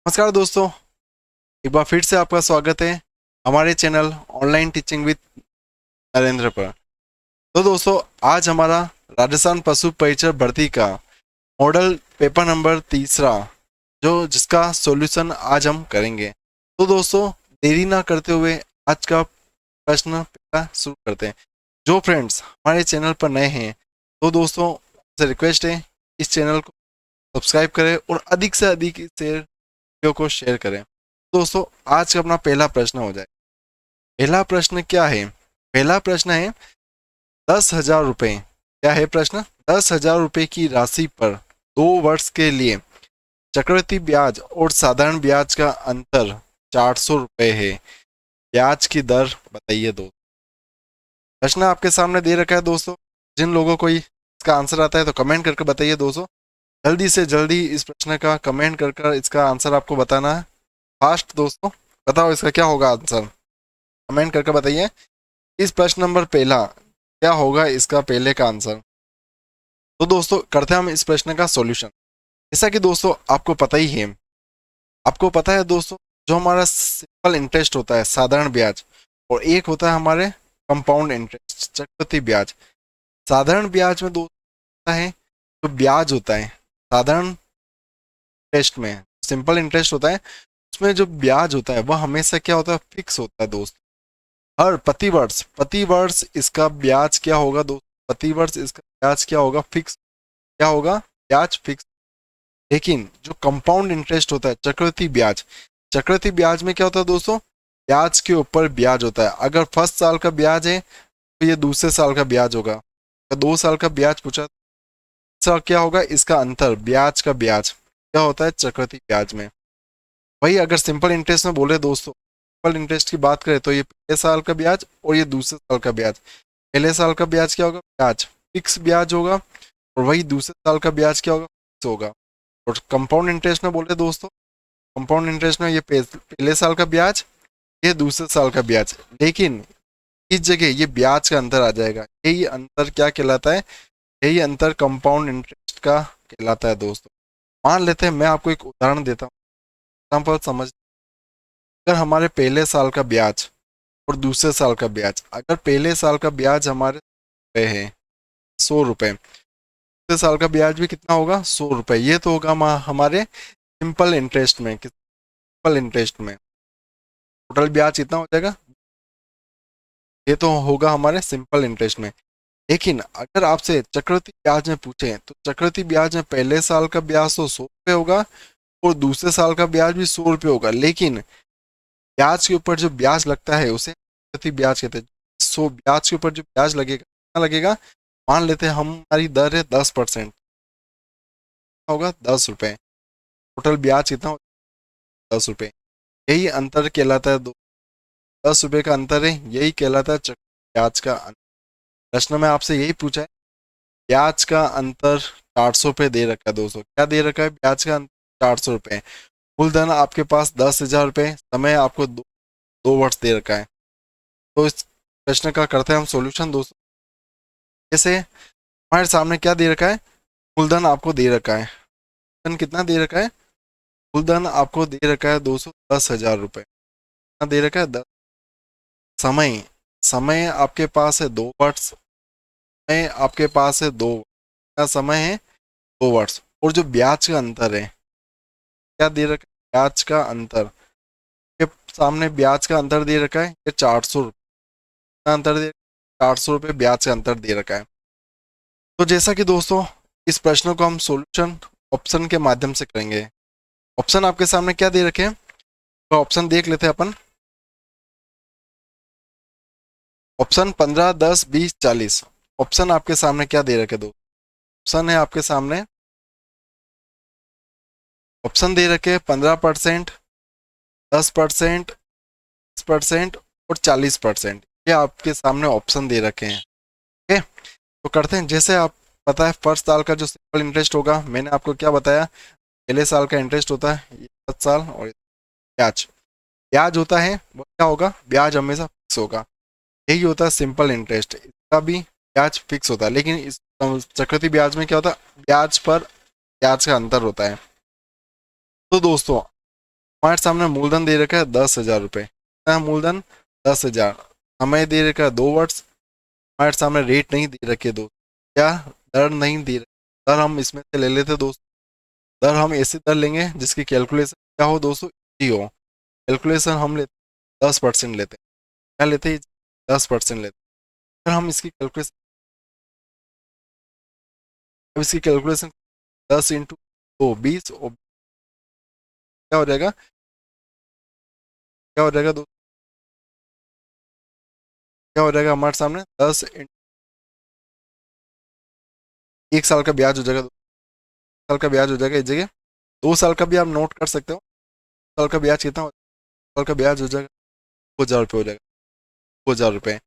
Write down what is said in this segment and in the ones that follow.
नमस्कार दोस्तों, एक बार फिर से आपका स्वागत है हमारे channel online teaching with Narendra पर। तो दोस्तों, आज हमारा राजस्थान पशु परिचर भर्ती का मॉडल पेपर नंबर तीसरा जो जिसका सॉल्यूशन आज हम करेंगे। तो दोस्तों, देरी ना करते हुए आज का प्रश्न पेपर शुरू करते हैं। जो फ्रेंड्स हमारे चैनल पर नए हैं तो दोस्तों से रिक्वेस्ट है इस चैनल को सब्सक्राइब करें और अधिक से अधिक इस वीडियो को शेयर करें। दोस्तों, आज का अपना पहला प्रश्न हो जाए। पहला प्रश्न क्या है? पहला प्रश्न है 10,000 रुपए। क्या है प्रश्न? 10,000 रुपए की राशि पर 2 वर्ष के लिए चक्रवृद्धि ब्याज और साधारण ब्याज का अंतर 400 रुपए है। ब्याज की दर बताइए दो। प्रश्न आपके सामने दे रखा है दोस्तों। जिन लोगों को इसका आंसर आता है तो कमेंट करके बताइए दोस्तों। जल्दी से जल्दी इस प्रश्न का कमेंट कर इसका आंसर आपको बताना है। फास्ट दोस्तों, बताओ इसका क्या होगा आंसर, कमेंट करके बताइए। इस प्रश्न नंबर पहला क्या होगा इसका पहले का आंसर। तो दोस्तों, करते हैं हम इस प्रश्न का सॉल्यूशन। जैसा कि दोस्तों आपको पता ही है, आपको पता है दोस्तों, जो हमारा सिंपल इंटरेस्ट होता है साधारण ब्याज, और एक होता है हमारे कंपाउंड इंटरेस्ट चक्रवृद्धि ब्याज। साधारण ब्याज में दोस्तों होता है जो ब्याज होता है साधारण इंटरेस्ट में, सिंपल इंटरेस्ट होता है उसमें जो ब्याज होता है वह हमेशा क्या होता है, फिक्स होता है दोस्त। हर प्रति वर्ष इसका ब्याज क्या होगा दोस्त, प्रति वर्ष इसका ब्याज क्या होगा, फिक्स। क्या होगा? ब्याज फिक्स। लेकिन जो कंपाउंड इंटरेस्ट होता है चक्रवृद्धि ब्याज में क्या होता है दोस्तों, ब्याज के ऊपर ब्याज होता है। अगर फर्स्ट साल का ब्याज है तो ये दूसरे साल का ब्याज होगा। अगर 2 साल का ब्याज पूछा तो क्या होगा, इसका अंतर ब्याज का ब्याज क्या होता है चक्रवृद्धि ब्याज में। वही अगर सिंपल इंटरेस्ट में बोले दोस्तों, सिंपल इंटरेस्ट की बात करें तो ये पहले साल का ब्याज और ये दूसरे साल का ब्याज। पहले साल का ब्याज क्या होगा, ब्याज फिक्स ब्याज होगा, और वही दूसरे साल का ब्याज क्या होगा, फिक्स होगा। और कंपाउंड इंटरेस्ट में बोले दोस्तों, कंपाउंड इंटरेस्ट में ये पहले साल का ब्याज, ये दूसरे साल का ब्याज। लेकिन इस जगह ये ब्याज का अंतर आ जाएगा। यही अंतर क्या कहलाता है, यही अंतर कंपाउंड इंटरेस्ट का कहलाता है दोस्तों। मान लेते हैं, मैं आपको एक उदाहरण देता हूँ, एग्जाम्पल समझ। अगर हमारे पहले साल का ब्याज और दूसरे साल का ब्याज, अगर पहले साल का ब्याज हमारे पे है 100 रुपए, दूसरे साल का ब्याज भी कितना होगा, 100 रुपए। ये तो होगा हमारे सिंपल इंटरेस्ट में। सिंपल इंटरेस्ट में टोटल ब्याज कितना हो जाएगा, ये तो होगा हमारे सिंपल इंटरेस्ट में। लेकिन अगर आपसे चक्रवृद्धि ब्याज में पूछे तो चक्रवृद्धि ब्याज में पहले साल का ब्याज तो 100 रुपये होगा और दूसरे साल का ब्याज भी 100 रुपये होगा। लेकिन ब्याज के ऊपर जो ब्याज लगता है उसे प्रति ब्याज कहते हैं। ब्याज के ऊपर जो ब्याज लगेगा कितना लगेगा, मान लेते हैं हमारी दर है 10%, होगा 10 रुपए। टोटल ब्याज कितना होगा, 10 रुपए। यही अंतर कहलाता है 10 रुपए का अंतर है, यही कहलाता है ब्याज का अंतर। प्रश्न में आपसे यही पूछा है, ब्याज का अंतर 400 रुपये दे रखा है दोस्तों। क्या दे रखा है, ब्याज का अंतर 400 रुपये। मूलधन आपके पास 10,000 रुपये, समय आपको 2 वर्ष दे रखा है। तो इस प्रश्न का करते हैं हम सॉल्यूशन दोस्तों। जैसे हमारे सामने क्या दे रखा है, मूलधन आपको दे रखा है। मूलधन कितना दे रखा है, मूलधन आपको दे रखा है दोस्तों 10,000 रुपये। कितना दे रखा है, 10। समय समय आपके पास है 2 वर्ष। समय आपके पास है 2, क्या समय है, 2 वर्ष। और जो ब्याज का अंतर है, क्या दे रखा है, ब्याज का अंतर के सामने ब्याज का अंतर दे रखा है ये 400 रुपये अंतर दे, 400 रुपये ब्याज का अंतर दे रखा है। तो जैसा कि दोस्तों इस प्रश्न को हम सॉल्यूशन ऑप्शन के माध्यम से करेंगे। ऑप्शन आपके सामने क्या दे रखे हैं, तो ऑप्शन देख लेते हैं अपन। ऑप्शन 15, 10, 20, 40। ऑप्शन आपके सामने क्या दे रखे दो, ऑप्शन है आपके सामने, ऑप्शन दे रखे 15%, 10%, 20% और 40%। ये आपके सामने ऑप्शन दे रखे हैं। ओके, तो करते हैं। जैसे आप पता है फर्स्ट साल का जो सिंपल इंटरेस्ट होगा, मैंने आपको क्या बताया, पहले साल का इंटरेस्ट होता है ये फर्स्ट साल, और ब्याज ब्याज होता है वो क्या होगा, ब्याज हमेशा फिक्स होगा। यही होता है सिंपल इंटरेस्ट, इसका भी ब्याज फिक्स होता है। लेकिन इस चक्रवृद्धि ब्याज में क्या होता है, ब्याज पर ब्याज का अंतर होता है। तो दोस्तों हमारे सामने मूलधन दे रखा है 10,000 रुपये, कितना मूलधन 10,000, हमें दे रखा है 2 वर्ष, हमारे सामने रेट नहीं दे रखे दोस्त, क्या दर नहीं दे रखे, दर हम इसमें से ले लेते दोस्त, दर हम ऐसी दर लेंगे जिसकी कैलकुलेशन क्या हो दोस्तों, इजी हो। कैलकुलेशन हम लेते 10% लेते हैं, क्या लेते हैं 10% लेते हैं। अगर हम इसकी कैलकुलेशन, अब इसकी कैलकुलेशन 10 × 2 20 और क्या हो जाएगा, क्या हो जाएगा दोस्तों, क्या हो जाएगा हमारे सामने 1 साल का ब्याज हो जाएगा, 2 साल का ब्याज हो जाएगा इस जगह, 2 साल का भी आप नोट कर सकते हो। साल का ब्याज कितना हो, साल का ब्याज हो जाएगा 2,000 रुपये हो जाएगा, 2,000 रुपये।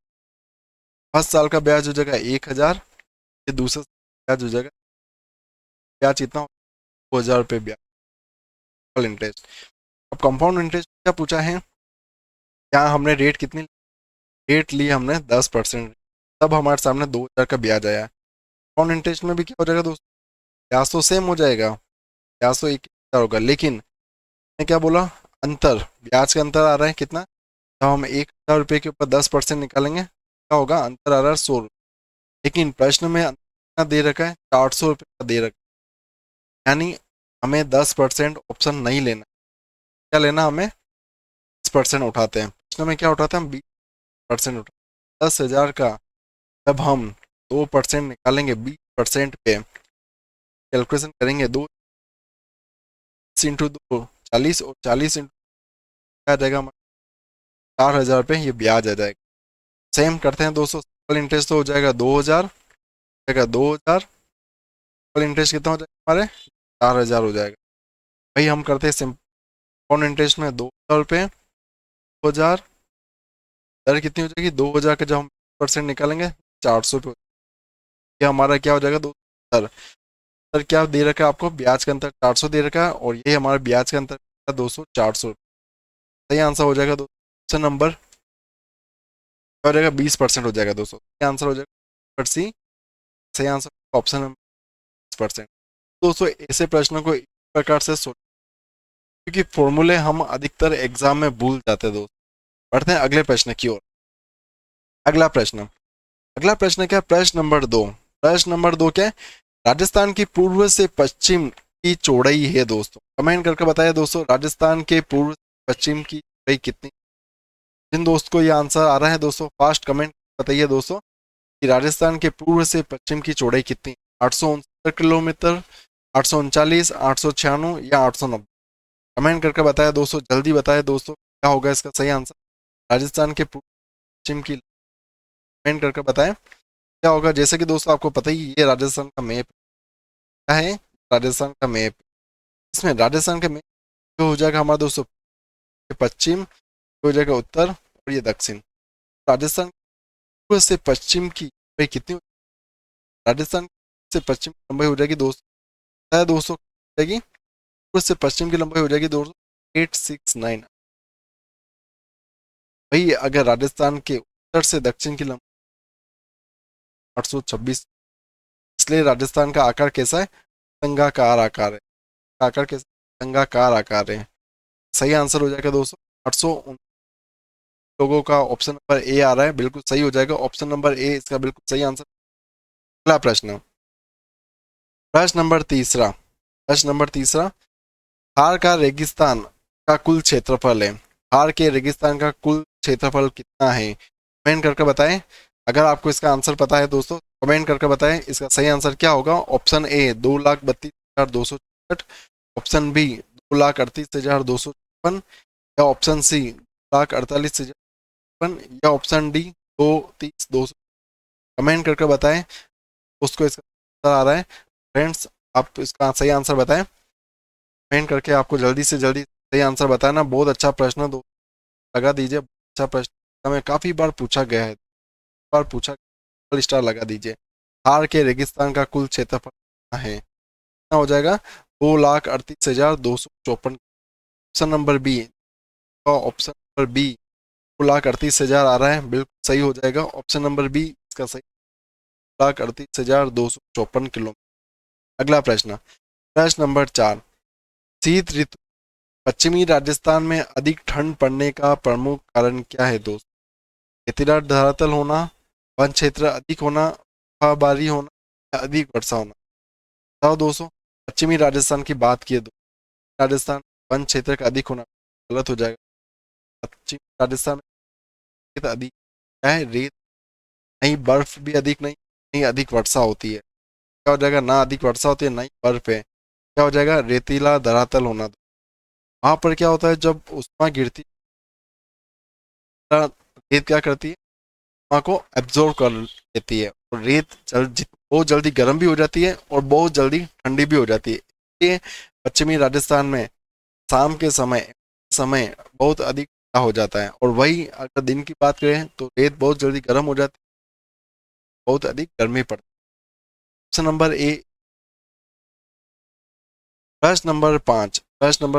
5 साल का ब्याज हो जाएगा 1,000, ये दूसरा ब्याज हो जाएगा, ब्याज कितना हो, 2,000 रुपये ब्याज इंटरेस्ट। अब कंपाउंड इंटरेस्ट क्या पूछा है, क्या हमने रेट कितनी, रेट ली हमने 10%, तब हमारे सामने 2,000 का ब्याज आया। कंपाउंड इंटरेस्ट में भी क्या हो जाएगा दोस्तों, ब्याज तो सेम हो जाएगा, ब्याज तो 1,000 होगा, लेकिन मैंने क्या बोला, अंतर, ब्याज का अंतर आ रहा है कितना, तो हम 1,000 रुपये के ऊपर 10% निकालेंगे, क्या होगा, अंतर आ रहा है 100 रुपये, लेकिन प्रश्न में अंतर दे रखा है 400 रुपये का दे रखा है, यानी हमें 10% ऑप्शन नहीं लेना, क्या लेना, हमें 10% उठाते हैं, प्रश्न में क्या उठाते हैं हम 20% उठाते हैं। 10,000 का जब हम 2% निकालेंगे 20% पे, कैलकुलेशन करेंगे 2 × 2 40 और 40 क्या आ जाएगा हमारा 4,000 रुपये, ये ब्याज आ जाएगा। सेम करते हैं दोस्तों, सिंपल इंटरेस्ट तो हो जाएगा 2,000, जाएगा 2,000, सिंपल इंटरेस्ट कितना हो जाएगा हमारे 4,000 हो जाएगा। भाई हम करते हैं सिंपल इंटरेस्ट में 2,000 रुपये, 2,000, दर कितनी हो जाएगी 2,000 का जब हम % निकालेंगे 400 रुपये, ये हमारा क्या हो जाएगा दो दर, दर क्या दे रखा है आपको, ब्याज का अंतर 400 दे रखा है, और ये हमारा ब्याज का अंतर 200 400, सही आंसर हो जाएगा दोस्तों, ऑप्शन नंबर हो जाएगा 20% हो जाएगा दोस्तों, सही आंसर हो जाएगा सी, सही आंसर ऑप्शन नंबर 20%। दोस्तों ऐसे प्रश्नों को इस प्रकार से सोच, क्योंकि फॉर्मूले हम अधिकतर एग्जाम में भूल जाते हैं दोस्त। बढ़ते हैं अगले प्रश्न की ओर। अगला प्रश्न, अगला प्रश्न क्या है, प्रश्न नंबर 2, प्रश्न नंबर 2 क्या है, राजस्थान की पूर्व से पश्चिम की चौड़ाई है दोस्तों, कमेंट करके बताइए दोस्तों, राजस्थान के पूर्व से पश्चिम की चौड़ाई कितनी, जिन दोस्त को ये आंसर आ रहा है दोस्तों फास्ट कमेंट बताइए दोस्तों, कि राजस्थान के पूर्व से पश्चिम की चौड़ाई कितनी, 869 किलोमीटर, 839, 896 या 890, कमेंट करके बताया दोस्तों, जल्दी बताया दोस्तों, क्या होगा इसका सही आंसर, राजस्थान के पूर्व पश्चिम की, कमेंट करके बताएं क्या होगा। जैसे कि दोस्तों आपको पता ही ये राजस्थान का मैप क्या है, राजस्थान का मैप, इसमें राजस्थान का मैप जो हो जाएगा हमारा दोस्तों पश्चिम, हो जाएगा उत्तर और ये दक्षिण। राजस्थान पूर्व से पश्चिम की भाई कितनी, राजस्थान से पश्चिम की लंबाई हो जाएगी दोस्तों, है दोस्तों जाएगी, पूर्व से पश्चिम की लंबाई हो जाएगी दोस्तों 869। भाई अगर राजस्थान के उत्तर से दक्षिण की लंबाई 826, इसलिए राजस्थान का आकार कैसा है, संघाकार आकार है, आकार कैसा, संघाकार आकार है, सही आंसर हो जाएगा दोस्तों 800। लोगों का ऑप्शन नंबर ए आ रहा है, बिल्कुल सही हो जाएगा, ऑप्शन नंबर ए इसका बिल्कुल सही आंसर। अगला प्रश्न, प्रश्न नंबर तीसरा, प्रश्न नंबर तीसरा, थार का रेगिस्तान का कुल क्षेत्रफल है, थार के रेगिस्तान का कुल क्षेत्रफल कितना है, कमेंट करके बताएं। अगर आपको इसका आंसर पता है दोस्तों कमेंट करके बताएं, इसका सही आंसर क्या होगा, ऑप्शन ए 2,32,264, ऑप्शन बी 2,38,256, या ऑप्शन सी 2,48,056, या ऑप्शन डी 2,30,200, कमेंट करके बताएं उसको इसका आंसर आ रहा है। फ्रेंड्स आप इसका सही आंसर बताएं, कमेंट करके आपको जल्दी से जल्दी सही आंसर बताना। बहुत अच्छा प्रश्न दो लगा दीजिए, अच्छा प्रश्न हमें काफी बार पूछा गया है, बार पूछा, स्टार लगा दीजिए। थार के रेगिस्तान का कुल क्षेत्रफल कितना है, कितना हो जाएगा 2,38,254, option number B, option number B 2,38,000 आ रहा है, बिल्कुल सही हो जाएगा, ऑप्शन नंबर बी इसका सही, 2,38,254 किलोमीटर। अगला प्रश्न, प्रश्न नंबर 4, शीत ऋतु पश्चिमी राजस्थान में अधिक ठंड पड़ने का प्रमुख कारण क्या है दोस्त? रेतीला धरातल होना, वन क्षेत्र अधिक होना, बर्फबारी होना या अधिक वर्षा होना? बताओ दोस्तों। पश्चिमी राजस्थान की बात की तो राजस्थान वन क्षेत्र का अधिक होना गलत हो जाएगा। पश्चिमी राजस्थान में रेत अधिक क्या है? रेत नहीं, बर्फ भी अधिक नहीं, नहीं अधिक वर्षा होती है। क्या हो जाएगा? ना अधिक वर्षा होती है, ना ही बर्फ है। क्या हो जाएगा? रेतीला धरातल होना। वहां पर क्या होता है, जब उष्मा गिरती है, रेत क्या करती है? उष्मा को एब्जॉर्व कर लेती है और रेत बहुत जल्दी गर्म भी हो जाती है और बहुत जल्दी ठंडी भी हो जाती है। इसलिए पश्चिमी राजस्थान में शाम के समय समय बहुत अधिक ठंडा हो जाता है, और वही अगर दिन की बात करें तो रेत बहुत जल्दी गर्म हो जाती है, बहुत अधिक गर्मी पड़ती है। Option number A. प्रश्न नंबर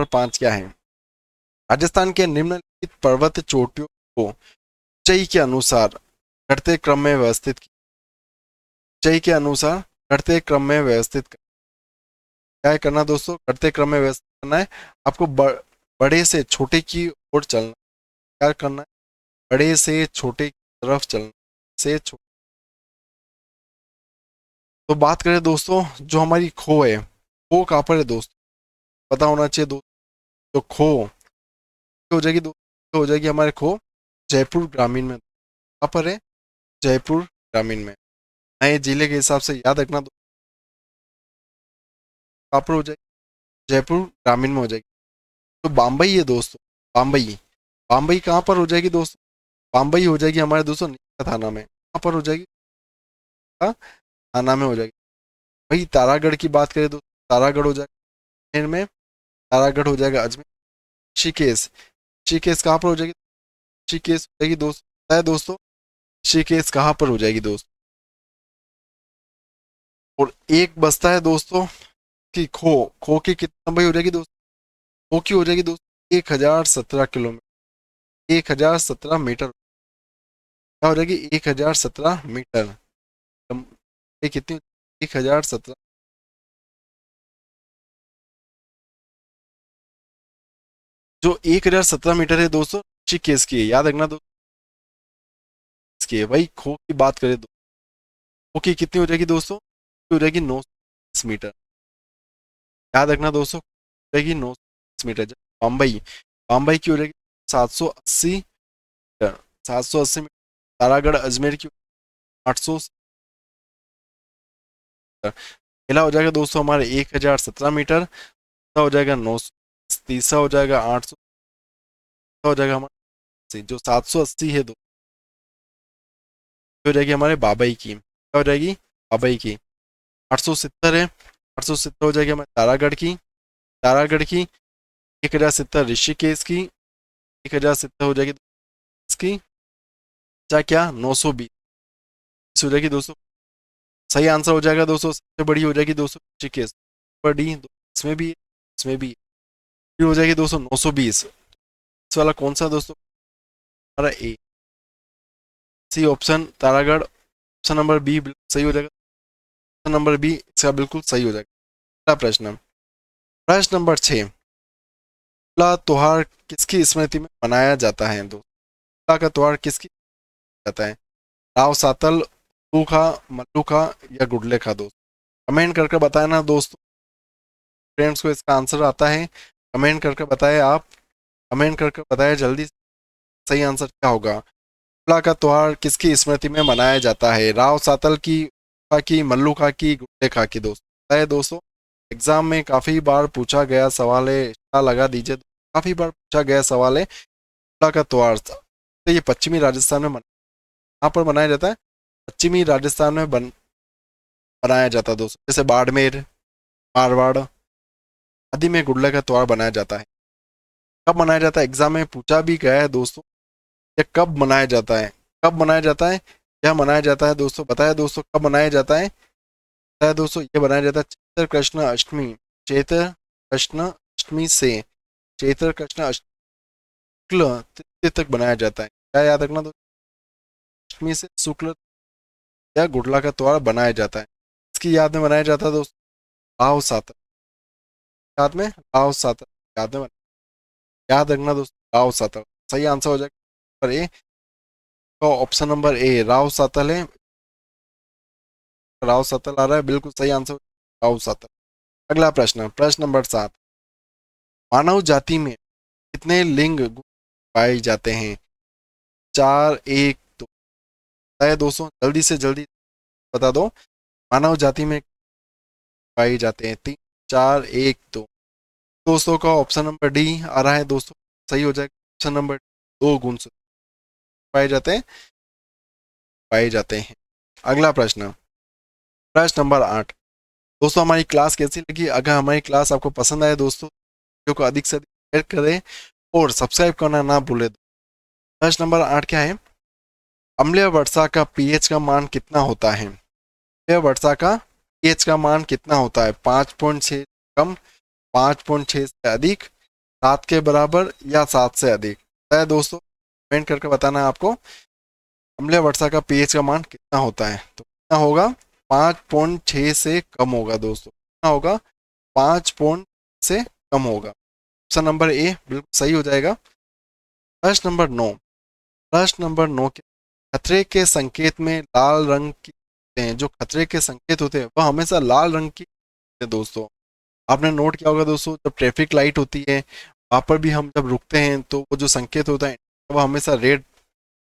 5 क्या है? राजस्थान के निम्नलिखित पर्वत चोटियों को ऊंचाई के अनुसार घटते क्रम में व्यवस्थित ऊंचाई के अनुसार घटते क्रम में व्यवस्थित क्या है करना दोस्तों? घटते क्रम में व्यवस्थित करना है आपको। बड़े से छोटे की ओर चलना। क्या करना है? बड़े से छोटे की तरफ चलना। से तो बात करें दोस्तों, जो हमारी खो है, खो कहाँ पर है दोस्तों? पता होना चाहिए दोस्तों। तो खो हो जाएगी दोस्तों, हो जाएगी हमारे खो जयपुर ग्रामीण में। कहाँ पर है? जयपुर ग्रामीण में। नए जिले के हिसाब से याद रखना कहाँ पर हो जाएगी? जयपुर ग्रामीण में हो जाएगी। तो बम्बई है दोस्तों, बम्बई। बम्बई कहाँ पर हो जाएगी दोस्तों? बम्बई हो जाएगी हमारे दोस्तों नीमच थाना में। कहाँ पर हो जाएगी? हाँ, थाना में हो जाएगी। वही तारागढ़ की बात करें दोस्तों, तारागढ़ हो जाएगा अजमेर में। तारागढ़ हो जाएगा अजमेर। ऋषिकेश, ऋषिकेश कहाँ पर हो जाएगी? ऋषिकेश हो जाएगी दोस्तों, पता है दोस्तों ऋषिकेश कहाँ पर हो जाएगी दोस्तों? और एक बचता है दोस्तों कि खो, खो की कितनी लंबाई हो जाएगी दोस्तों? खो की हो जाएगी दोस्तों 1017 किलोमीटर, 1017 मीटर। क्या हो जाएगी? 1017 मीटर। ये कितनी? 1017। जो 1017 मीटर है दोस्तों, ऋषिकेश की है, याद रखना दोस्तों। इसकी है। वही खो की बात करें तो खो की कितनी हो जाएगी दोस्तों? हो जाएगी 920 मीटर। याद रखना दोस्तों, हो जाएगी 920 मीटर। बम्बई, बम्बई की हो जाएगी 780 मीटर, 780 मीटर। तारागढ़ अजमेर की 800 मीटर। पहला हो जाएगा दोस्तों हमारे 1017 मीटर, दूसरा हो जाएगा 900, तीसरा हो जाएगा 800, हो जाएगा हमारा जो 780 है दो हो जाएगी हमारे बाबई की। क्या हो जाएगी? बाबई की। 870 है, 870 हो जाएगी हमारे तारागढ़ की। तारागढ़ की 1070 ऋषिकेश की, 1070 हो जाएगी इसकी। क्या क्या 920 हो जाएगी दोस्तों। सही आंसर हो जाएगा दोस्तों, सबसे बड़ी हो जाएगी दोस्तों ऋषिकेश। बड़ी इसमें भी इसमें भी फिर हो जाएगी दोस्तों 920। इस वाला कौन सा दोस्तों? हमारा A, C option Taragarh. Option number B सही हो जाएगा। ऑप्शन नंबर बी इसका बिल्कुल सही हो जाएगा। अगला प्रश्न, प्रश्न नंबर 6। होला त्योहार किसकी स्मृति में मनाया जाता है दोस्तों? होला का त्योहार किसकी जाता है? राव सातल, सूखा, मल्लूखा या गुडले खा दोस्त? कमेंट करके बताया ना दोस्तों, फ्रेंड्स को इसका आंसर आता है। कमेंट करके बताए आप, कमेंट करके बताए जल्दी, सही आंसर क्या होगा? होला का त्योहार किसकी स्मृति में मनाया जाता है? राव सातल की, सूखा की, मल्लूखा की, गुडले खा की दोस्त? बताए दोस्तों, एग्जाम में काफी बार पूछा गया सवाल है, इतना लगा दीजिए। काफी बार पूछा गया सवाल है। होला का त्योहार तो ये पश्चिमी राजस्थान में कहाँ पर मनाया जाता है? पश्चिमी राजस्थान में बनाया जाता है दोस्तों। जैसे बाड़मेर, मारवाड़ आदि में गुडले का त्योहार बनाया जाता है। कब मनाया जाता है? एग्जाम में पूछा भी गया है दोस्तों, ये कब मनाया जाता है? कब मनाया जाता है? यह मनाया जाता है दोस्तों, बताया दोस्तों कब मनाया जाता है? बताया दोस्तों, ये बनाया जाता है चैत्र कृष्ण अष्टमी। चैत्र कृष्ण अष्टमी से चैत्र कृष्ण शुक्ल तृतीय तक बनाया जाता है। क्या याद रखना दोस्तों? अष्टमी से शुक्ल या गुडला का त्योहार बनाया जाता है। इसकी याद में बनाया जाता है दोस्तों राव सातक। याद में राव सातक याद में याद रखना दोस्तों, राव सातल। सही आंसर हो जाएगा नंबर ए, तो option number A Rao Satal है। राव सातल आ रहा है, बिल्कुल सही आंसर राव सातल। अगला प्रश्न, प्रश्न नंबर 7, मानव जाति में कितने लिंग पाए जाते हैं? 4, 1, 2। बताए दोस्तों, जल्दी से जल्दी बता दो। मानव जाति में पाए जाते हैं 3, 4, 1, 2। दोस्तों का ऑप्शन नंबर डी आ रहा है दोस्तों, सही हो जाएगा ऑप्शन नंबर 2 गुण से पाए जाते हैं, पाए जाते हैं। अगला प्रश्न, प्रश्न नंबर 8। दोस्तों हमारी क्लास कैसी लगी? अगर हमारी क्लास आपको पसंद आए दोस्तों, वीडियो को अधिक से अधिक शेयर करें और सब्सक्राइब करना ना भूले। प्रश्न नंबर 8 क्या है? अम्लीय वर्षा का पीएच का मान कितना होता है? अम्लीय वर्षा का पीएच का मान कितना होता है? 5.6 कम, 5.6 से अधिक, 7 के बराबर या 7 से अधिक? है दोस्तों, कमेंट करके बताना है आपको अम्लीय वर्षा का पीएच का मान कितना होता है। तो कितना होगा? 5.6 से कम होगा दोस्तों। कितना होगा? 5 से कम होगा। ऑप्शन नंबर ए बिल्कुल सही हो जाएगा। प्रश्न नंबर 9, प्रश्न नंबर 9 के खतरे के संकेत में लाल रंग की होते हैं। जो खतरे के संकेत होते हैं वह हमेशा लाल रंग की होते हैं दोस्तों। आपने नोट किया होगा दोस्तों, जब ट्रैफिक लाइट होती है वहां पर भी हम जब रुकते हैं तो वो जो संकेत होता है वो हमेशा रेड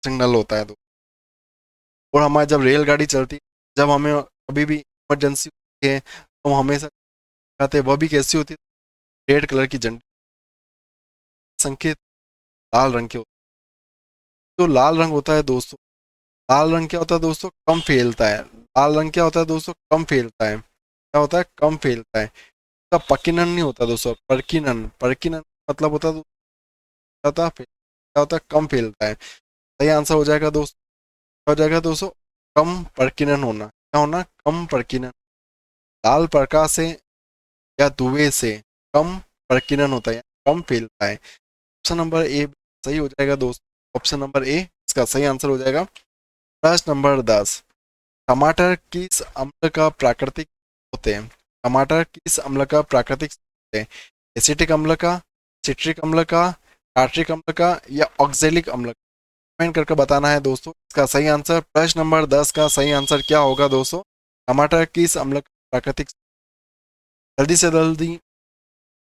सिग्नल होता है। और हमारी जब रेलगाड़ी चलती है, जब हमें कभी भी इमरजेंसी होती है तो हम हमेशा कहते हैं, वह भी कैसी होती है? रेड कलर की झंडी, संकेत लाल रंग के होते हैं। जो लाल रंग होता है दोस्तों, लाल रंग क्या होता है दोस्तों? कम फैलता है। लाल रंग क्या होता है दोस्तों? कम फैलता है। क्या होता है? कम फैलता है। इसका पकिनन नहीं होता दोस्तों, परकिनन। परकिनन मतलब होता है क्या होता है? कम फैलता है। सही आंसर हो जाएगा दोस्तों, हो जाएगा दोस्तों कम परकिनन होना। क्या होना? कम परकिनन। लाल प्रकाश से या धुएं से कम प्रकीर्णन होता है, कम फैलता है। ऑप्शन नंबर ए सही हो जाएगा दोस्तों। ऑप्शन नंबर ए इसका सही आंसर हो जाएगा। प्रश्न नंबर 10, टमाटर किस अम्ल का प्राकृतिक होते हैं? टमाटर किस अम्ल का प्राकृतिक होते हैं? एसिटिक अम्ल का, सिट्रिक अम्ल का, टार्ट्रिक अम्ल का या ऑक्जेलिक अम्ल का? कमेंट करके बताना है दोस्तों इसका सही आंसर। प्रश्न नंबर 10 का सही आंसर क्या होगा दोस्तों? टमाटर किस अम्ल का प्राकृतिक? जल्दी से जल्दी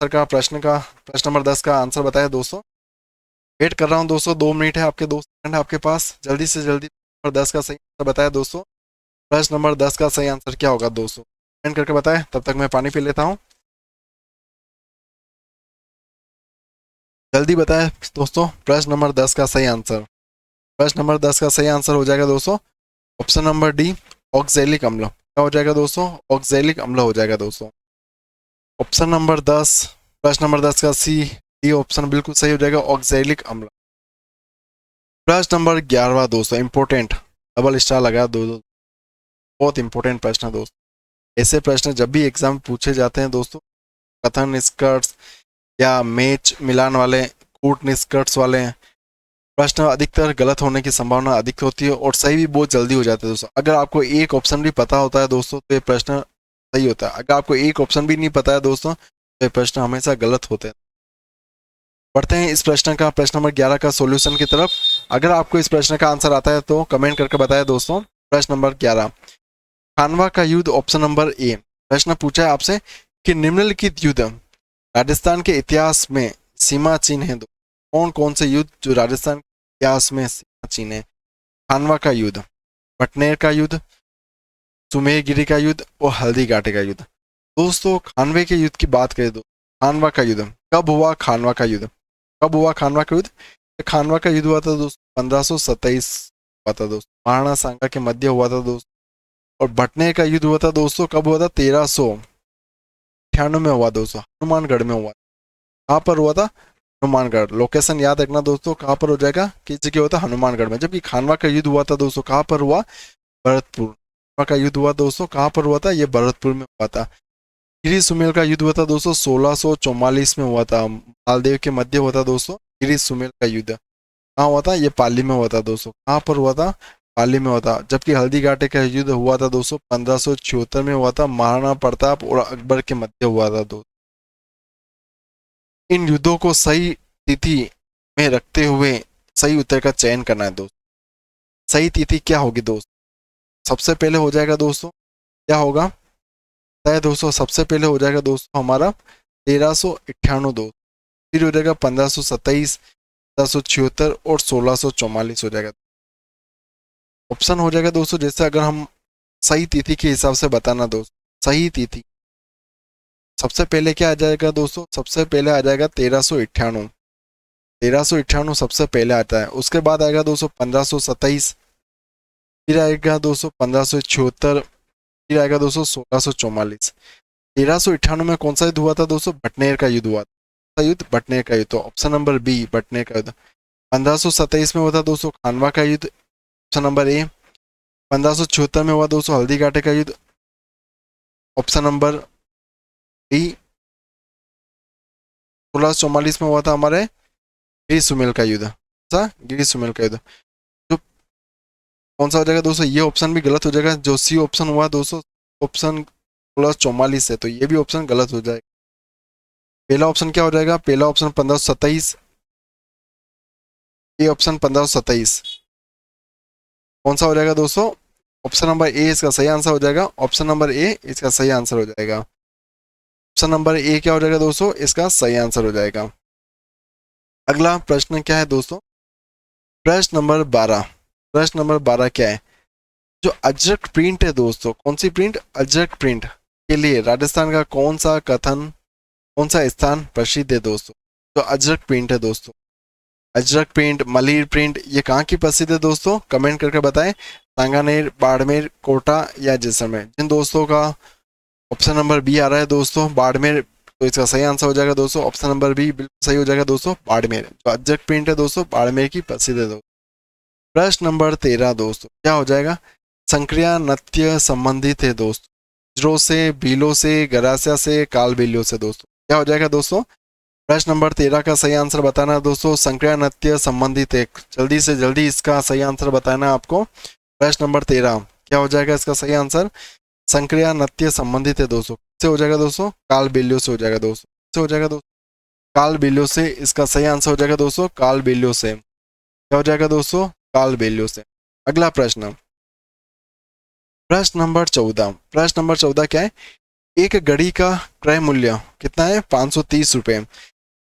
का प्रश्न नंबर 10 का आंसर बताया दोस्तों। वेट कर रहा हूँ दोस्तों, 2 मिनट है आपके, 2 सेकंड है आपके पास। जल्दी से जल्दी नंबर 10 का सही आंसर बताया दोस्तों। प्रश्न नंबर 10 का सही आंसर क्या होगा दोस्तों? कमेंट करके बताएं, तब तक मैं पानी पी लेता हूँ। जल्दी बताएं दोस्तों, प्रश्न नंबर 10 का सही आंसर। प्रश्न नंबर 10 का सही आंसर हो जाएगा दोस्तों ऑप्शन नंबर डी, ऑक्जेलिक अम्ल। क्या हो जाएगा दोस्तों? ऑक्जेलिक अम्ल हो जाएगा दोस्तों। ऑप्शन नंबर 10, प्रश्न नंबर 10 का सी, डी ऑप्शन बिल्कुल सही हो जाएगा, ऑक्जेलिक अम्ल। प्रश्न नंबर 11 दोस्तों, इंपोर्टेंट, डबल स्टार लगा दो, बहुत इंपॉर्टेंट प्रश्न है दोस्तों। ऐसे प्रश्न जब भी एग्जाम में पूछे जाते हैं दोस्तों, कथन निष्कर्ष या मैच मिलान वाले, कूट निष्कर्ष वाले प्रश्न अधिकतर गलत होने की संभावना अधिक होती है और सही भी बहुत जल्दी हो जाता है दोस्तों। अगर आपको एक ऑप्शन भी पता होता है दोस्तों तो ये प्रश्न सही होता है। अगर आपको एक ऑप्शन भी नहीं पता है दोस्तों तो ये प्रश्न हमेशा गलत होते हैं। बढ़ते हैं इस प्रश्न का, प्रश्न नंबर 11 का सॉल्यूशन की तरफ। अगर आपको इस प्रश्न का आंसर आता है तो कमेंट करके बताएं दोस्तों। प्रश्न नंबर 11, खानवा का युद्ध, ऑप्शन नंबर ए। प्रश्न पूछा है आपसे कि निम्नलिखित युद्ध राजस्थान के इतिहास में सीमा चिन्ह है। कौन कौन से युद्ध जो राजस्थान के इतिहास में सीमा चिन्ह है? खानवा का युद्ध, बटनेर का युद्ध, सुमेरगिरी का युद्ध और हल्दी घाटी का युद्ध। दोस्तों खानवे के युद्ध की बात करें तो खानवा का युद्ध कब हुआ? खानवा का युद्ध कब हुआ? खानवा का युद्ध, खानवा का युद्ध हुआ था दोस्तों 1527 हुआ था दोस्तों, महाराणा सांगा के मध्य हुआ था दोस्तों। और बटनेर का युद्ध हुआ था दोस्तों, कब हुआ था? 1398 में हुआ दोस्तों, हनुमानगढ़ में हुआ। कहाँ पर हुआ था? हनुमानगढ़। लोकेशन याद रखना दोस्तों, कहाँ पर हो जाएगा, किस जगह होता है? हनुमानगढ़ में। जबकि खानवा का युद्ध हुआ था दोस्तों, कहाँ पर हुआ? भरतपुर। खानवा का युद्ध हुआ दोस्तों, कहाँ पर हुआ था? ये भरतपुर में हुआ था। गिरी सुमेल का युद्ध हुआ था दोस्तों 1644 में हुआ था, मालदेव के मध्य हुआ था दोस्तों गिरी सुमेल का युद्ध। कहाँ हुआ था? ये पाली में हुआ था दोस्तों। कहाँ पर हुआ था? पाली में हुआ था। जबकि हल्दी घाटी का युद्ध हुआ था दोस्तों 1576 में हुआ था, महाराणा प्रताप और अकबर के मध्य हुआ था दोस्तों। इन युद्धों को सही तिथि में रखते हुए सही उत्तर का चयन करना है दोस्त। सही तिथि क्या होगी दोस्त? सबसे पहले हो जाएगा दोस्तों, क्या होगा तय दोस्तों? सबसे पहले हो जाएगा दोस्तों हमारा 1398 दोस्त, फिर हो जाएगा 1527, 1576 और 1644 हो जाएगा। ऑप्शन हो जाएगा दोस्तों, जैसे अगर हम सही तिथि के हिसाब से बताना दोस्त, सही तिथि सबसे पहले क्या आ जाएगा दोस्तों? सबसे पहले आ जाएगा 1398, 1398 सबसे पहले आता है। उसके बाद आएगा दोस्तों 1527, फिर आएगा दोस्तों 1576, फिर आएगा दोस्तों 1644। 1398 में कौन सा युद्ध हुआ था दोस्तों? बटनेर का युद्ध हुआ था। युद्ध बटनेर का युद्ध, तो ऑप्शन नंबर बी बटनेर का युद्ध। 1527 में हुआ था दोस्तों खानवा का युद्ध, ऑप्शन नंबर ए। 1576 में हुआ दोस्तों हल्दी घाटी का युद्ध, ऑप्शन नंबर डी। 1644 में हुआ था हमारे गिरी सुमेल का युद्ध, गिरी सुमेल का युद्ध। जो कौन सा हो जाएगा दोस्तों? ये ऑप्शन भी गलत हो जाएगा, जो सी ऑप्शन हुआ दोस्तों ऑप्शन 1644 है, तो ये भी ऑप्शन गलत हो जाएगा। पहला ऑप्शन क्या हो जाएगा? पहला ऑप्शन 1527, ये ऑप्शन 1527 कौन सा हो जाएगा दोस्तों? ऑप्शन नंबर ए इसका सही आंसर हो जाएगा। ऑप्शन नंबर ए इसका सही आंसर हो जाएगा। ऑप्शन नंबर ए क्या हो जाएगा दोस्तों? इसका सही आंसर हो जाएगा। अगला प्रश्न क्या है दोस्तों? प्रश्न नंबर 12। प्रश्न नंबर 12 क्या है? जो अजरक प्रिंट है दोस्तों, कौन सी प्रिंट? अजरक प्रिंट के लिए राजस्थान का कौन सा कथन, कौन सा स्थान प्रसिद्ध है दोस्तों? जो अजरक प्रिंट है दोस्तों, अजरक प्रिंट, मलिर प्रिंट, ये कहाँ की प्रसिद्ध है दोस्तों? कमेंट करके बताएं। सांगानेर, बाड़मेर, कोटा या जैसलमेर। जिन दोस्तों का ऑप्शन नंबर बी आ रहा है दोस्तों बाड़मेर, तो इसका सही आंसर हो जाएगा दोस्तों ऑप्शन नंबर बी, बिल्कुल सही हो जाएगा दोस्तों बाड़मेर। जो अजरक प्रिंट है दोस्तों बाड़मेर की प्रसिद्ध है दोस्तों। प्रश्न नंबर 13 दोस्तों क्या हो जाएगा? संक्रिया नृत्य संबंधित है दोस्तों, वज्रों से, बीलों से, गरासिया से, कालबेलियों से दोस्तों। क्या हो जाएगा दोस्तों? प्रश्न नंबर 13 का सही आंसर बताना है दोस्तों। संक्रिया नृत्य संबंधित है, जल्दी से जल्दी इसका सही आंसर बताना है आपको। प्रश्न नंबर 13 क्या हो जाएगा इसका सही आंसर? संक्रिया नृत्य संबंधित है दोस्तों। किससे हो जाएगा दोस्तों? कालबेलियों से हो जाएगा दोस्तों। किससे हो जाएगा दोस्तों? कालबेलियों से इसका सही आंसर हो जाएगा दोस्तों, कालबेलियों से। क्या हो जाएगा दोस्तों? कालबेलियों से। अगला प्रश्न, प्रश्न नंबर 14। प्रश्न नंबर 14 क्या है? एक घड़ी का क्रय मूल्य कितना है? 530 रुपए।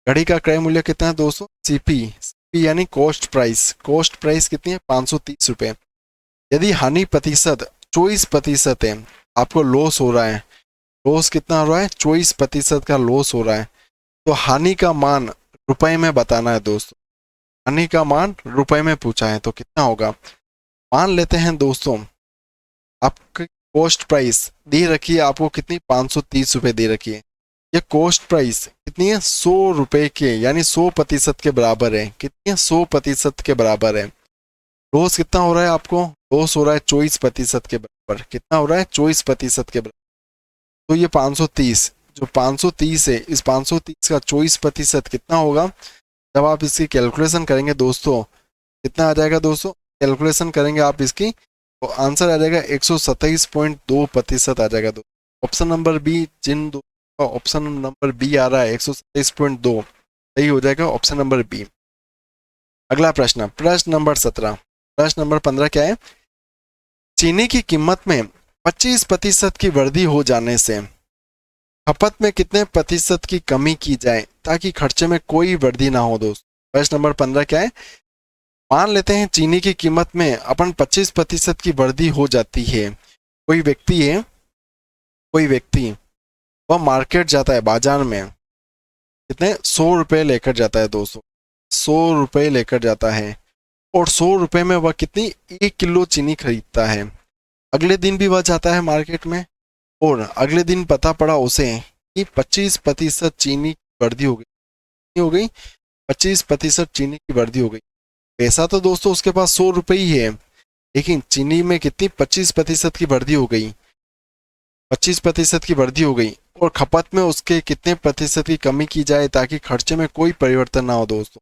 घड़ी का क्रय मूल्य कितना है दोस्तों? सीपी, सीपी यानी कॉस्ट प्राइस। कॉस्ट प्राइस कितनी है? 530 रुपए। यदि हानि प्रतिशत 24% है, आपको लॉस हो रहा है, लॉस कितना हो रहा है? 24% का लॉस हो रहा है, तो हानि का मान रुपए में बताना है दोस्तों। हानि का मान रुपए में पूछा है तो कितना होगा? मान लेते हैं दोस्तों आपकी कॉस्ट प्राइस दे रखी है आपको कितनी? 530 रुपए दे रखी है। ये कॉस्ट प्राइस कितनी है? 100 रुपए के, यानी 100% के बराबर है। कितनी है? 100% के बराबर है। लॉस कितना हो रहा है आपको? लॉस हो रहा है 24% के बराबर। कितना हो रहा है? 24% के बराबर। तो ये 530, जो 530 है, इस 530 का 24% कितना होगा? जब आप इसकी कैलकुलेशन करेंगे दोस्तों, कितना आ जाएगा दोस्तों? कैलकुलेशन करेंगे आप इसकी तो आंसर आ जाएगा 127.2% आ जाएगा दोस्तों। ऑप्शन नंबर बी, जिन दो का ऑप्शन नंबर बी आ रहा है 127.2, सही हो जाएगा ऑप्शन नंबर बी। अगला प्रश्न, प्रश्न नंबर 17। प्रश्न नंबर 15 क्या है? चीनी की कीमत में 25% की वृद्धि हो जाने से खपत में कितने प्रतिशत की कमी की जाए ताकि खर्चे में कोई वृद्धि ना हो दोस्त? प्रश्न नंबर 15 क्या है? मान लेते हैं चीनी की कीमत में अपन 25% की वृद्धि हो जाती है। कोई व्यक्ति है, कोई व्यक्ति वह मार्केट जाता है, बाजार में कितने? 100 रुपए लेकर जाता है दोस्तों, 100 रुपए लेकर जाता है, और 100 रुपए में वह कितनी? 1 किलो चीनी खरीदता है। अगले दिन भी वह जाता है मार्केट में, और अगले दिन पता पड़ा उसे कि 25% चीनी की वृद्धि हो गई। कितनी हो गई? 25% चीनी की वृद्धि हो गई। पैसा तो दोस्तों उसके पास 100 रुपए ही है, लेकिन चीनी में कितनी? 25% की वृद्धि हो गई। 25% की वृद्धि हो गई, और खपत में उसके कितने प्रतिशत की कमी की जाए ताकि खर्चे में कोई परिवर्तन ना हो दोस्तों?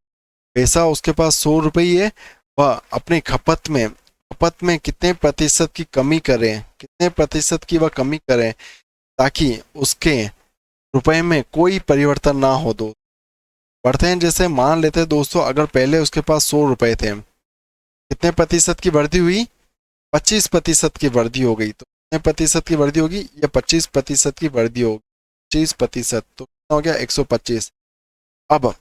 पैसा उसके पास 100 रुपए ही है, वह अपनी खपत में कितने प्रतिशत की कमी करें, कितने प्रतिशत की वह कमी करें ताकि उसके रुपए में कोई परिवर्तन ना हो दोस्तों? बढ़ते हैं। जैसे मान लेते हैं दोस्तों, अगर पहले उसके पास 100 रुपए थे, कितने प्रतिशत की वृद्धि हुई? 25% की वृद्धि हो गई। तो कितने प्रतिशत की वृद्धि होगी? ये 25% की वृद्धि होगी। 25%, तो कितना हो गया? 125। अब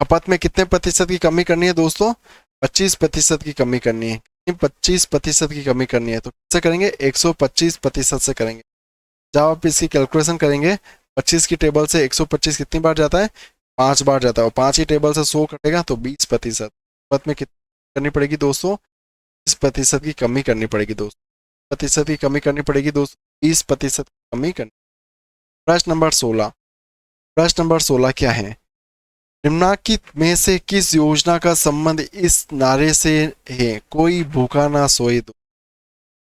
खपत में कितने प्रतिशत की कमी करनी है दोस्तों? 25% की कमी करनी है। 25% की कमी करनी है, तो कैसे करेंगे? 125% से करेंगे। जब आप इसकी कैलकुलेशन करेंगे, 25 की टेबल से 125 कितनी बार जाता है? 5 बार जाता है। और 5 की टेबल से 100 कटेगा तो 20%। खपत में कितनी करनी पड़ेगी दोस्तों? 20% की कमी करनी पड़ेगी दोस्तों। प्रतिशत की कमी करनी पड़ेगी दोस्तों, 20% की कमी करनी। प्रश्न नंबर 16। प्रश्न नंबर 16 क्या है? निम्नलिखित में से किस योजना का संबंध इस नारे से है, कोई भूखा ना सोए? दो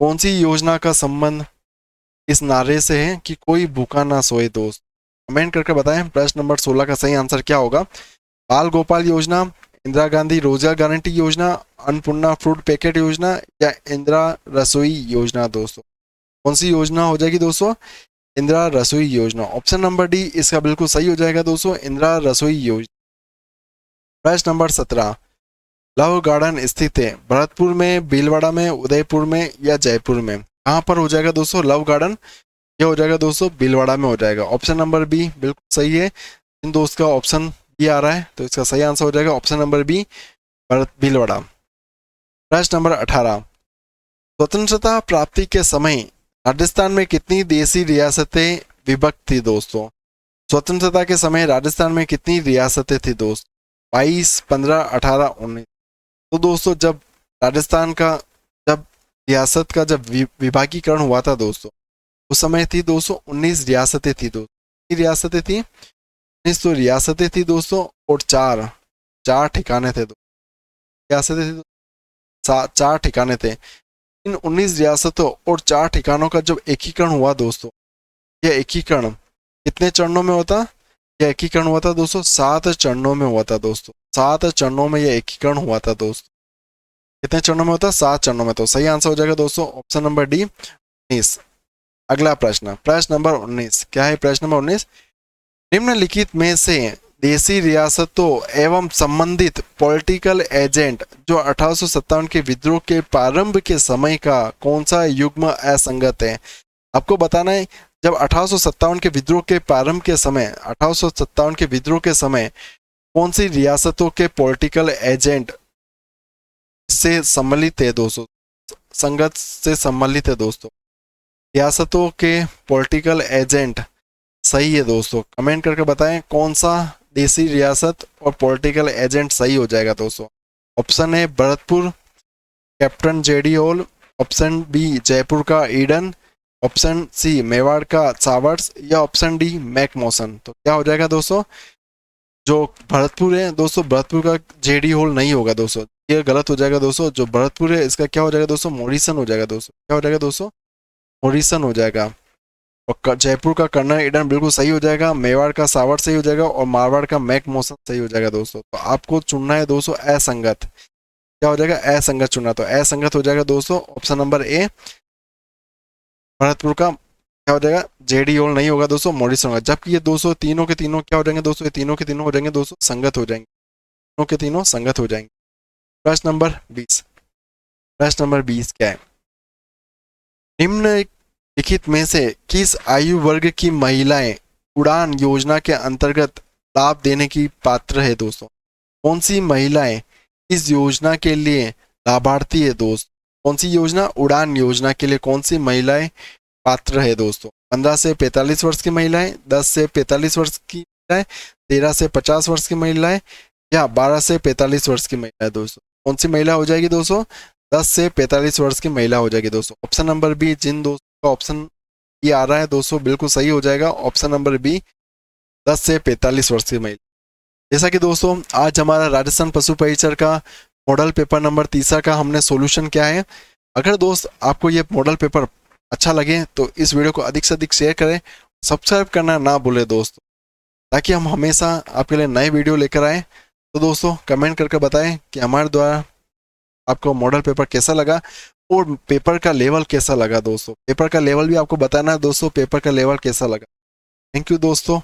कौन सी योजना का संबंध इस नारे से है कि कोई भूखा ना सोए दोस्त? कमेंट करके बताएं। प्रश्न नंबर 16 का सही आंसर क्या होगा? बाल गोपाल योजना, इंदिरा गांधी रोजगार गारंटी योजना, अन्नपूर्णा फ्रूट पैकेट योजना, या इंदिरा रसोई योजना दोस्तों? कौन सी योजना हो जाएगी दोस्तों? इंदिरा रसोई योजना। ऑप्शन नंबर डी इसका बिल्कुल सही हो जाएगा दोस्तों, इंदिरा रसोई योजना। प्रश्न नंबर 17। लव गार्डन स्थित है भरतपुर में, भीलवाड़ा में, उदयपुर में, या जयपुर में? कहाँ पर हो जाएगा दोस्तों लव गार्डन? ये हो जाएगा दोस्तों भीलवाड़ा में हो जाएगा। ऑप्शन नंबर बी बिल्कुल सही है। इन दोस्त का ऑप्शन बी आ रहा है, तो इसका सही आंसर हो जाएगा ऑप्शन नंबर बी, भीलवाड़ा। प्रश्न नंबर 18। स्वतंत्रता प्राप्ति के समय राजस्थान में कितनी देसी रियासतें विभक्त थी दोस्तों? स्वतंत्रता के समय राजस्थान में कितनी रियासतें थी दोस्त? 22, 15, 18, 19। तो दोस्तों जब राजस्थान का जब रियासत का जब विभागीकरण हुआ था दोस्तों, उस समय थी दोस्तों 19 रियासतें थी दोस्तों। कितनी रियासतें थी? 19 तो रियासतें थी दोस्तों, और चार ठिकाने थे रियासतें थी, 4 ठिकाने थे। इन 19 रियासतों और 4 ठिकानों का जब एकीकरण हुआ दोस्तों, यह एकीकरण कितने चरणों में होता? यह एकीकरण हुआ था दोस्तों 7 चरणों में हुआ था दोस्तों। 7 चरणों में यह एकीकरण हुआ था दोस्तों। कितने चरणों में होता? 7 चरणों में। तो सही आंसर हो जाएगा दोस्तों ऑप्शन नंबर डी, 19। अगला प्रश्न, प्रश्न नंबर 19 क्या है? प्रश्न नंबर 19। निम्नलिखित में से देसी रियासतों एवं संबंधित पॉलिटिकल एजेंट जो 1857 के विद्रोह के प्रारंभ के समय का कौन सा युग्म असंगत है? आपको बताना है, जब 1857 के विद्रोह के प्रारंभ के समय, 1857 के विद्रोह के समय कौन सी रियासतों के पॉलिटिकल एजेंट से सम्मिलित है दोस्तों? संगत से सम्मिलित है दोस्तों। रियासतों के पॉलिटिकल एजेंट सही है दोस्तों। कमेंट करके बताएं कौन सा देसी रियासत और पॉलिटिकल एजेंट सही हो जाएगा दोस्तों। ऑप्शन ए भरतपुर, कैप्टन जेडी होल, ऑप्शन बी जयपुर का ईडन, ऑप्शन सी मेवाड़ का सावर्स, या ऑप्शन डी मैकमोसन। तो क्या हो जाएगा दोस्तों? जो भरतपुर है दोस्तों, भरतपुर का जेडी होल नहीं होगा दोस्तों, ये गलत हो जाएगा दोस्तों। जो भरतपुर है इसका क्या हो जाएगा दोस्तों? मोरिसन हो जाएगा दोस्तों। क्या हो जाएगा दोस्तों? मोरिसन हो जाएगा। और जयपुर का कर्नल ईडन बिल्कुल सही हो जाएगा, मेवाड़ का सावर सही हो जाएगा, और मारवाड़ का मैकमोसन सही हो जाएगा दोस्तों। तो आपको चुनना है दोस्तों असंगत। क्या हो जाएगा? असंगत चुनना। तो असंगत हो जाएगा दोस्तों ऑप्शन नंबर ए, भरतपुर का क्या हो जाएगा? जेडी होल नहीं होगा दोस्तों, मोरिसन होगा। जबकि ये दोस्तों तीनों के तीनों क्या हो जाएंगे दोस्तों? ये तीनों के तीनों हो जाएंगे दोस्तों संगत हो जाएंगे। तीनों के तीनों संगत हो जाएंगे। प्रश्न नंबर 20। प्रश्न नंबर 20 क्या है? निम्नलिखित में से किस आयु वर्ग की महिलाएं उड़ान योजना के अंतर्गत लाभ देने की पात्र है दोस्तों? कौन सी महिलाएं इस योजना के लिए लाभार्थी है दोस्त? कौन सी योजना? उड़ान योजना के लिए कौन सी महिलाएं पात्र है दोस्तों? 15 से 45 वर्ष की महिलाएं, 10 से 45 वर्ष की महिलाएं, 13 से 50 वर्ष की महिलाएं, या 12 से 45 वर्ष की महिलाएं दोस्तों? कौन सी महिला हो जाएगी दोस्तों? 10 से 45 वर्ष की महिला हो जाएगी दोस्तों। ऑप्शन नंबर बी, जिन दोस्तों का ऑप्शन ये आ रहा है दोस्तों बिल्कुल सही हो जाएगा ऑप्शन नंबर बी, 10 से 45 वर्ष की महिला। जैसा कि दोस्तों आज हमारा राजस्थान पशु परिचर का मॉडल पेपर नंबर 30 का हमने सॉल्यूशन किया है। अगर दोस्त आपको ये मॉडल पेपर अच्छा लगे तो इस वीडियो को अधिक से अधिक शेयर करें, सब्सक्राइब करना ना भूले दोस्तों, ताकि हम हमेशा आपके लिए नए वीडियो लेकर आए। तो दोस्तों कमेंट करके बताएं कि हमारे द्वारा आपको मॉडल पेपर कैसा लगा और पेपर का लेवल कैसा लगा दोस्तों। पेपर का लेवल भी आपको बताना है दोस्तों, पेपर का लेवल कैसा लगा। थैंक यू दोस्तों।